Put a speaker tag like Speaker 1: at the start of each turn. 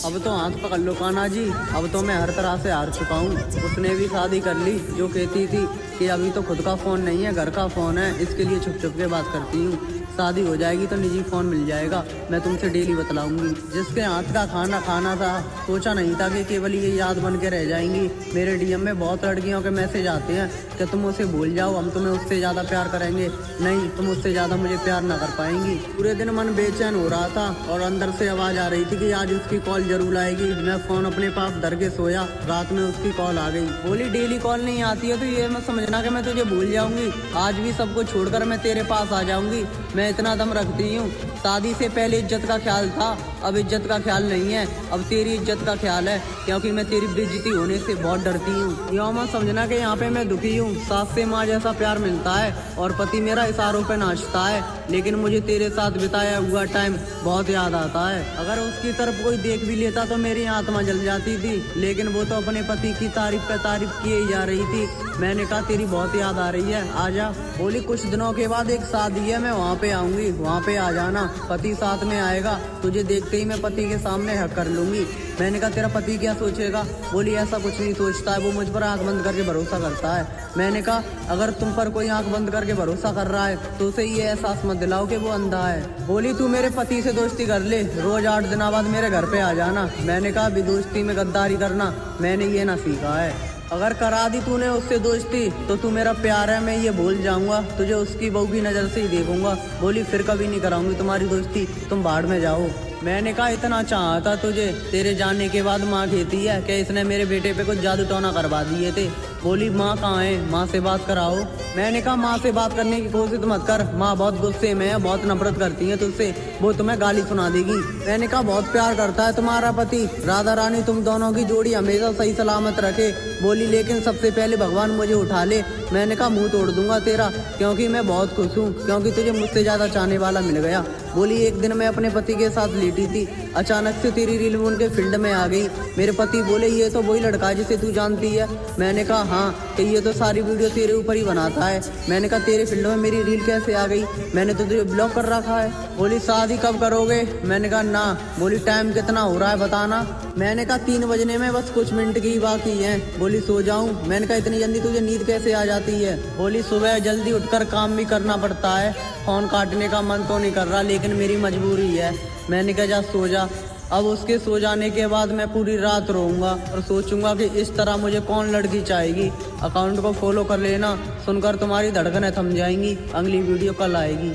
Speaker 1: अब तो हाथ पकड़ लो कान्हा जी, अब तो मैं हर तरह से हार चुका हूँ। उसने भी शादी कर ली, जो कहती थी कि अभी तो खुद का फ़ोन नहीं है, घर का फ़ोन है, इसके लिए छुप छुप के बात करती हूँ। शादी हो जाएगी तो निजी फ़ोन मिल जाएगा, मैं तुमसे डेली बतलाऊंगी। जिसके हाथ का खाना खाना था, सोचा नहीं था कि केवल ये याद बन के रह जाएंगी। मेरे डीएम में बहुत लड़कियों के मैसेज आते हैं कि तुम उसे भूल जाओ, हम तुम्हें उससे ज़्यादा प्यार करेंगे। नहीं, तुम उससे ज़्यादा मुझे प्यार ना कर पाएंगी। पूरे दिन मन बेचैन हो रहा था और अंदर से आवाज़ आ रही थी कि आज उसकी कॉल जरूर आएगी। मैं फ़ोन अपने पास धर के सोया, रात में उसकी कॉल आ गई। बोली डेली कॉल नहीं आती है तो ये मत समझना कि मैं तुझे भूल जाऊंगी, आज भी सबको छोड़कर मैं तेरे पास आ जाऊंगी। मैं इतना दम रखती हूँ, शादी से पहले इज्जत का ख्याल था, अब इज्जत का ख्याल नहीं है, अब तेरी इज्जत का ख्याल है, क्योंकि मैं तेरी बेइज्जती होने से बहुत डरती हूँ। यो मत समझना कि यहाँ पे मैं दुखी हूँ, सास से माँ जैसा प्यार मिलता है और पति मेरा इशारों पे नाचता है, लेकिन मुझे तेरे साथ बिताया हुआ टाइम बहुत याद आता है। अगर उसकी तरफ कोई देख भी लेता तो मेरी आत्मा जल जाती थी, लेकिन वो तो अपने पति की तारीफ पे तारीफ किए ही जा रही थी। मैंने कहा तेरी बहुत याद आ रही है, आजा। बोली कुछ दिनों के बाद एक शादी है, मैं वहाँ पे आऊंगी, वहाँ पे आ जाना, पति साथ में आएगा, तुझे देखते ही मैं पति के सामने हक कर लूंगी। मैंने कहा तेरा पति क्या सोचेगा? बोली ऐसा कुछ नहीं सोचता है, वो मुझ पर आंख बंद करके भरोसा करता है। मैंने कहा अगर तुम पर कोई आंख बंद करके भरोसा कर रहा है तो उसे ये एहसास मत दिलाओ कि वो अंधा है। बोली तू मेरे पति से दोस्ती कर ले, रोज 8 दिन बाद मेरे घर पे आ जाना। मैंने कहा अभी दोस्ती में गद्दारी करना मैंने ये ना सीखा है। अगर करा दी तूने उससे दोस्ती तो तू मेरा प्यार है, मैं ये भूल जाऊंगा, तुझे उसकी बहू की नज़र से ही देखूंगा। बोली फिर कभी नहीं कराऊंगी तुम्हारी दोस्ती, तुम बाढ़ में जाओ। मैंने कहा इतना चाहता तुझे, तेरे जाने के बाद माँ कहती है कि इसने मेरे बेटे पे कुछ जादू टोना करवा दिए थे। बोली माँ कहाँ है, माँ से बात कराओ। मैंने कहा माँ से बात करने की कोशिश मत कर, माँ बहुत गुस्से में है, बहुत नफरत करती है तुझसे, वो तुम्हें गाली सुना देगी। मैंने कहा बहुत प्यार करता है तुम्हारा पति, राधा रानी तुम दोनों की जोड़ी हमेशा सही सलामत रखे। बोली लेकिन सबसे पहले भगवान मुझे उठा ले। मैंने कहा मुंह तोड़ दूंगा तेरा, क्योंकि मैं बहुत खुश हूँ, क्योंकि तुझे मुझसे ज़्यादा चाहने वाला मिल गया। बोली एक दिन मैं अपने पति के साथ लेटी थी, अचानक से तेरी रील उनके फील्ड में आ गई। मेरे पति बोले ये तो वही लड़का है जिसे तू जानती है। मैंने कहा हाँ, कि ये तो सारी वीडियो तेरे ऊपर ही बनाता है। मैंने कहा तेरे फील्ड में मेरी रील कैसे आ गई? मैंने तो तुझे ब्लॉक कर रखा है। बोली शादी कब करोगे? मैंने कहा ना। बोली टाइम कितना हो रहा है बताना। मैंने कहा 3 बजने में बस कुछ मिनट की बाकी है। बोली सो जाऊं? मैंने कहा इतनी जल्दी तुझे नींद कैसे आ जाती है? बोली सुबह जल्दी उठकर काम भी करना पड़ता है, फोन काटने का मन तो नहीं कर रहा लेकिन मेरी मजबूरी है। मैंने कहा जा सो जा। अब उसके सो जाने के बाद मैं पूरी रात रोऊंगा और सोचूंगा कि इस तरह मुझे कौन लड़की चाहेगी। अकाउंट को फॉलो कर लेना, सुनकर तुम्हारी धड़कनें थम जाएंगी। अगली वीडियो कल आएगी।